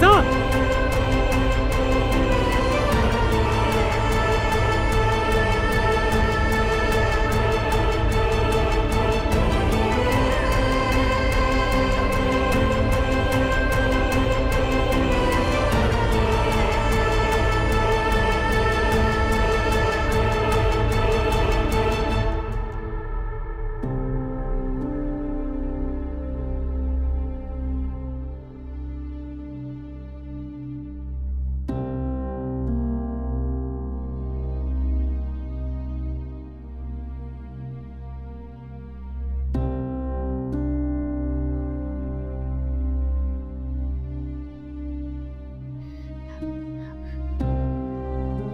कैसा?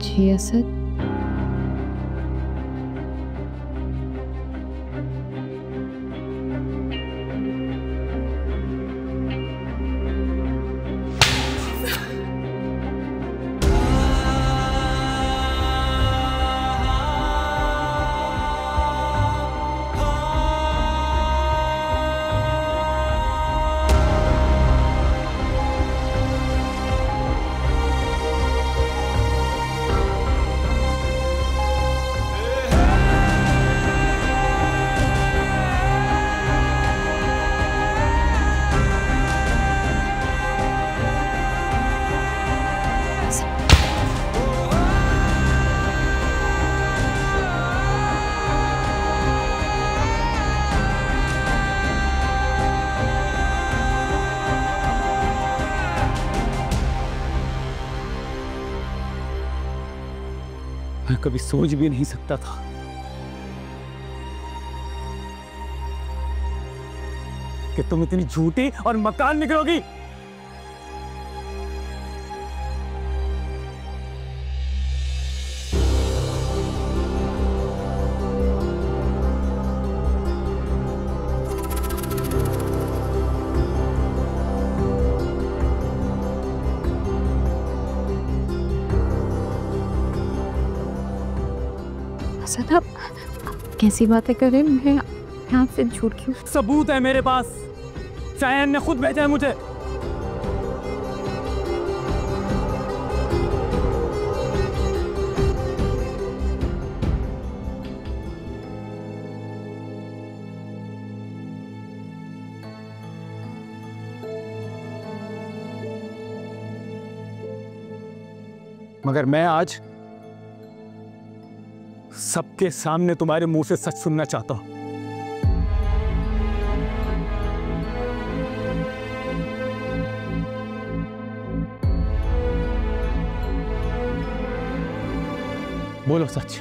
जी असद, मैं कभी सोच भी नहीं सकता था कि तुम इतनी झूठी और मकान निकलोगी। असद आप कैसी बातें कर रहे हैं? मैं आपसे झूठ क्यों? सबूत है मेरे पास, शायन ने खुद भेजा है मुझे। मगर मैं आज सबके सामने तुम्हारे मुंह से सच सुनना चाहता हूं। बोलो सच।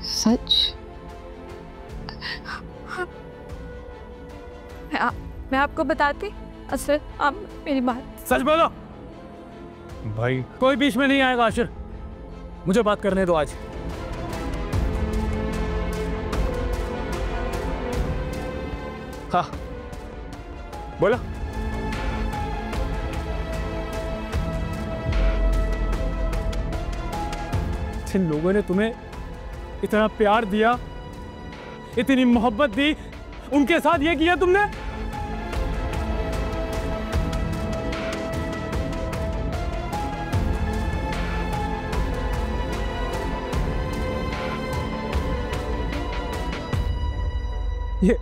सच? मैं आपको बताती असद, आप मेरी बात सच बोलो भाई, कोई बीच में नहीं आएगा। आशिर, मुझे बात करने दो आज। हाँ बोलो। जिन लोगों ने तुम्हें इतना प्यार दिया, इतनी मोहब्बत दी, उनके साथ ये किया तुमने? ये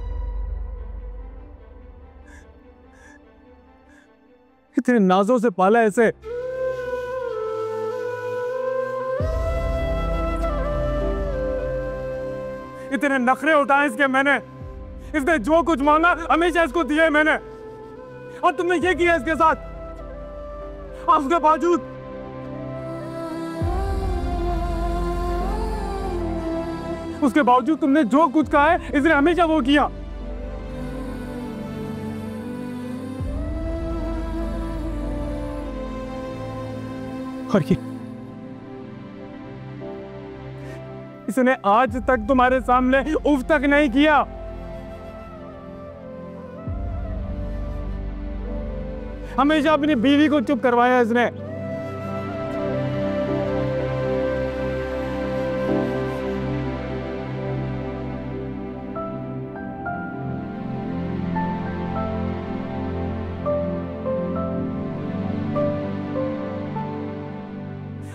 इतने नाजों से पाला ऐसे, इतने नखरे उठाए इसके मैंने, इसने जो कुछ मांगा हमेशा इसको दिया है मैंने, और तुमने ये किया इसके साथ। उसके बावजूद तुमने जो कुछ कहा है इसने हमेशा वो किया। और ये इसने आज तक तुम्हारे सामने उफ तक नहीं किया। हमेशा अपनी बीवी को चुप करवाया इसने।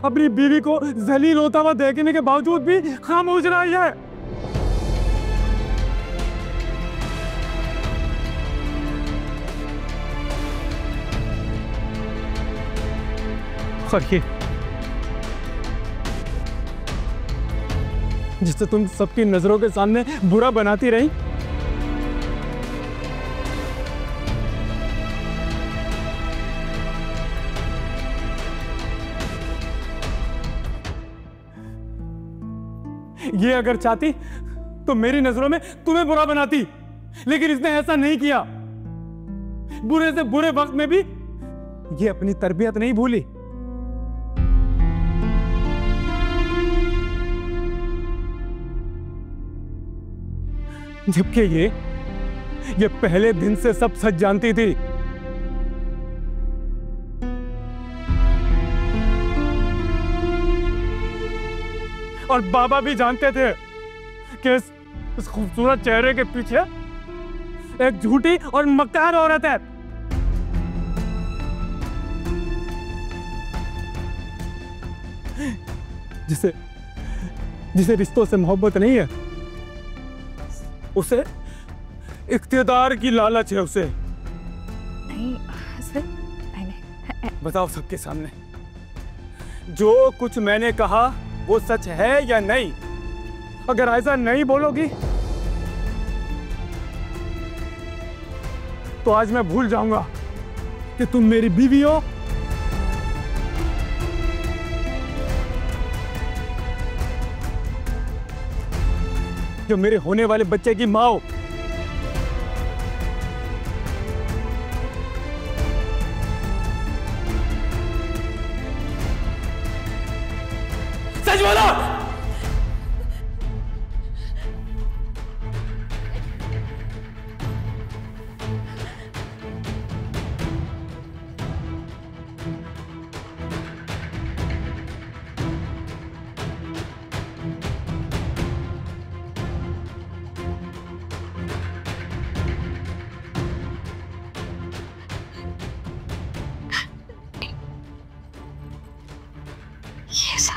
अपनी बीवी को जलील होता हुआ देखने के बावजूद भी खामोश रही है। और ये जिससे तुम सबकी नजरों के सामने बुरा बनाती रही, ये अगर चाहती तो मेरी नजरों में तुम्हें बुरा बनाती, लेकिन इसने ऐसा नहीं किया। बुरे से बुरे वक्त में भी ये अपनी तरबियत नहीं भूली। जबकि ये पहले दिन से सब सच जानती थी। और बाबा भी जानते थे कि इस खूबसूरत चेहरे के पीछे एक झूठी और मक्कार औरत है। जिसे रिश्तों से मोहब्बत नहीं है, उसे इख्तियार की लालच है। उसे नहीं सर, नहीं। बताओ सबके सामने, जो कुछ मैंने कहा वो सच है या नहीं? अगर ऐसा नहीं बोलोगी तो आज मैं भूल जाऊंगा कि तुम मेरी बीवी हो, जो मेरे होने वाले बच्चे की माँ हो। सच बोलो। ये सच।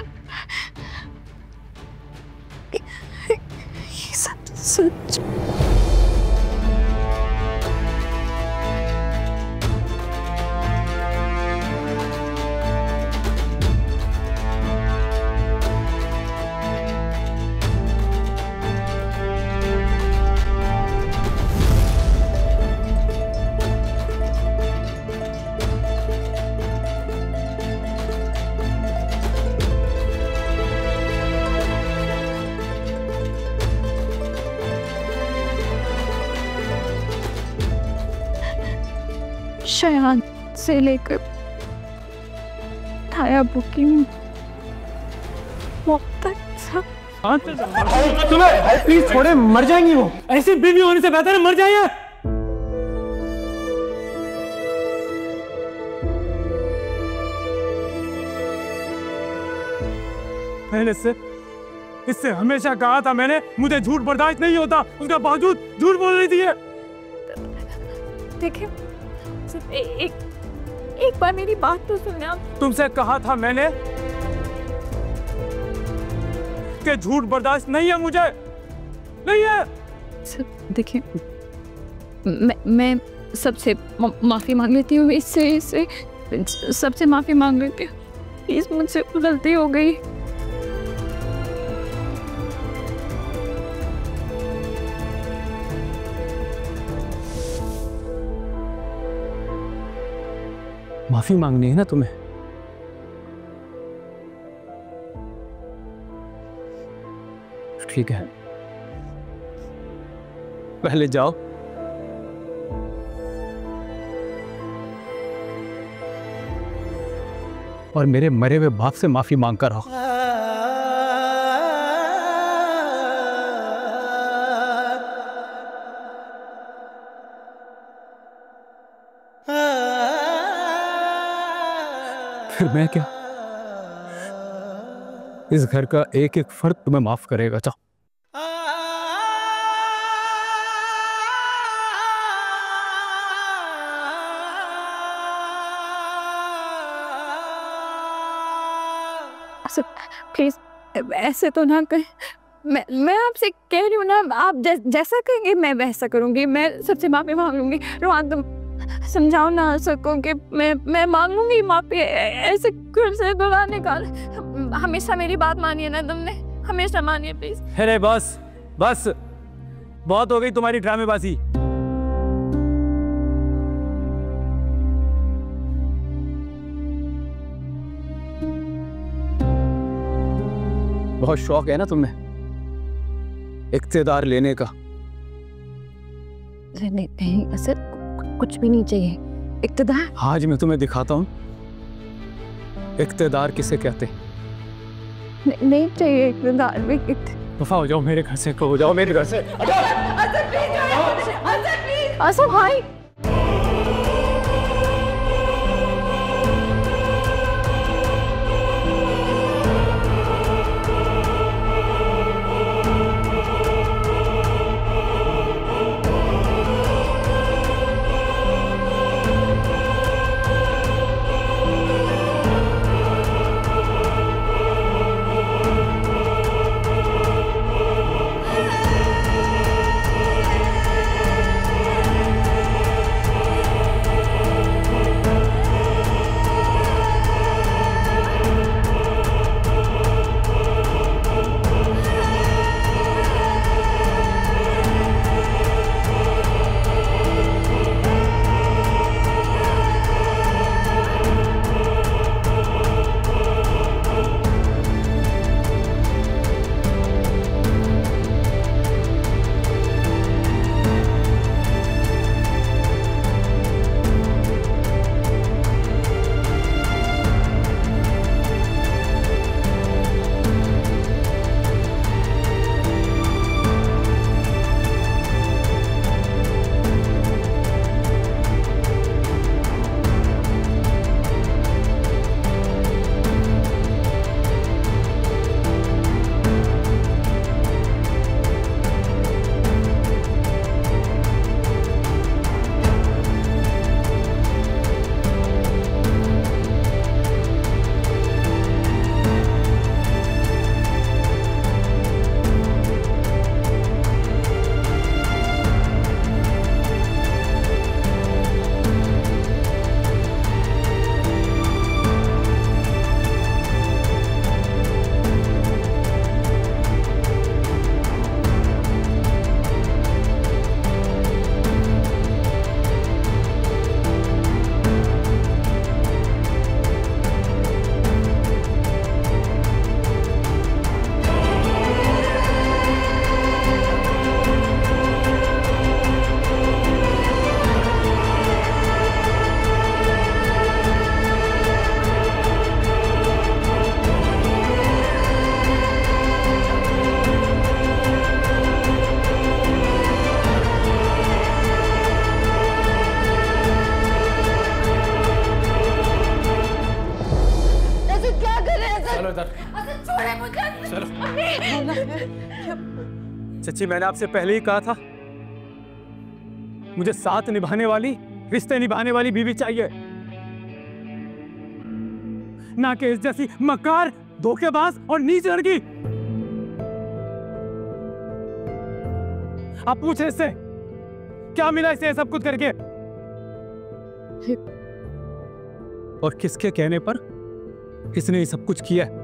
शयान से लेकर थाया बुकिंग तक सब। तुम्हें प्लीज थोड़े मर जाएंगी वो। ऐसी बीवी होने से बेहतर है मर जाइए। मैंने इससे हमेशा कहा था, मैंने मुझे झूठ बर्दाश्त नहीं होता, उसका बावजूद झूठ बोल रही थी। देखिए सिर्फ एक बार मेरी बात तो सुनिए आप। तुमसे कहा था मैंने कि झूठ बर्दाश्त नहीं है, मुझे नहीं है। देखिए मैं सबसे माफी मांग लेती हूँ, इससे सबसे माफी मांग लेती हूँ। प्लीज मुझसे गलती हो गई। माफी मांगनी है ना तुम्हें? ठीक है, पहले जाओ और मेरे मरे हुए बाप से माफी मांग कर आओ। फिर मैं क्या? इस घर का एक एक फर्द तुम्हें माफ करेगा। जाओ। प्लीज ऐसे तो ना कहें। मैं आपसे कह रही हूँ ना, आप जैसा कहेंगे मैं वैसा करूँगी। मैं सबसे माफ़ी मांग लूँगी। रोहान तुम समझाओ ना सबको कि मैं मांग लूँगी माफ़ी। ऐसे घर से बाहर निकाल। हमेशा मेरी बात मानिए ना तुमने, हमेशा मानिए प्लीज। अरे बस बस, बहुत हो गई तुम्हारी ड्रामेबाजी। बहुत शौक है ना तुम्हें इक्तेदार लेने का। नहीं असर कुछ भी नहीं चाहिए। इक्तेदार आज मैं तुम्हें दिखाता हूँ इक्तेदार किसे कहते हैं। नहीं चाहिए इक्तेदार। वफा हो जाओ मेरे घर से, हो जाओ मेरे घर से। असर भाई सच्ची मैंने आपसे पहले ही कहा था मुझे साथ निभाने वाली, रिश्ते निभाने वाली बीवी चाहिए, ना कि इस जैसी मक्कार, धोखेबाज और नीच लड़की। आप पूछे इससे क्या मिला इसे सब कुछ करके, और किसके कहने पर इसने ये सब कुछ किया है?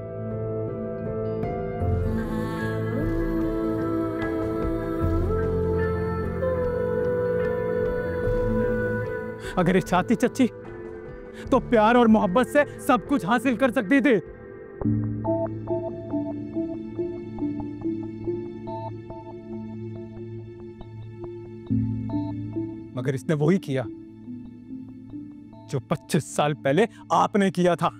अगर ये चाहती चच्ची तो प्यार और मोहब्बत से सब कुछ हासिल कर सकती थी। मगर इसने वही किया जो 25 साल पहले आपने किया था।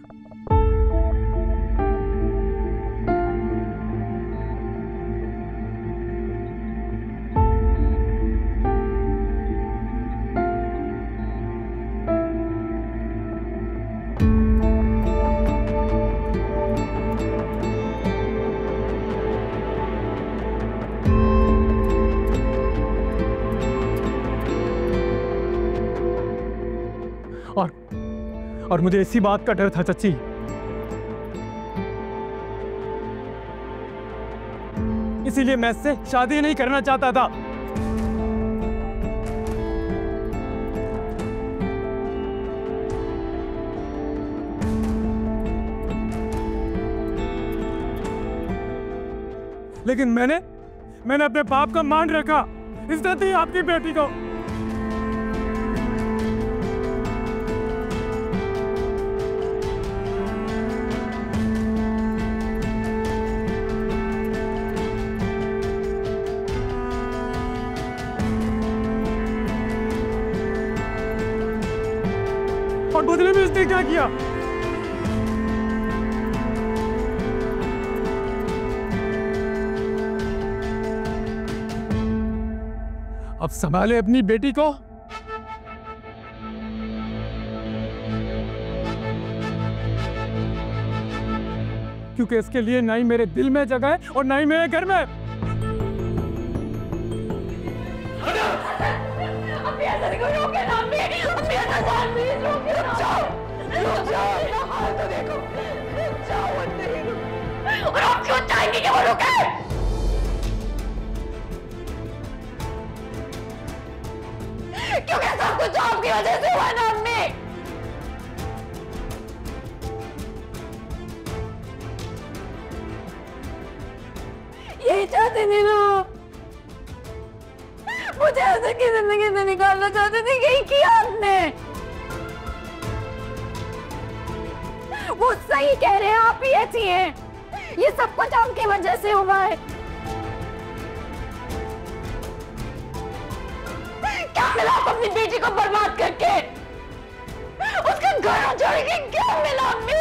और मुझे इसी बात का डर था चाची, इसीलिए मैं इससे शादी नहीं करना चाहता था। लेकिन मैंने अपने बाप का मान रखा, इज्जत दी आपकी बेटी को। और बदले में इसने क्या किया? अब संभाले अपनी बेटी को। क्योंकि इसके लिए ना ही मेरे दिल में जगह है और ना ही मेरे घर में। और आप क्यों चाहेंगे कि वो रुके? क्योंकि सब कुछ आपकी वजह से हुआ ना अम्मी। यही चाहते थे ना, मुझे ऐसे की जिंदगी से निकालना चाहते थे, यही किया आपने। वो सही कह रहे हैं, आप ही ऐसी हैं, ये सब कुछ आपकी वजह से हुआ है। क्या मिला अपनी बेटी को बर्बाद करके? उसका घर उजाड़ के क्या मिला अम्मी?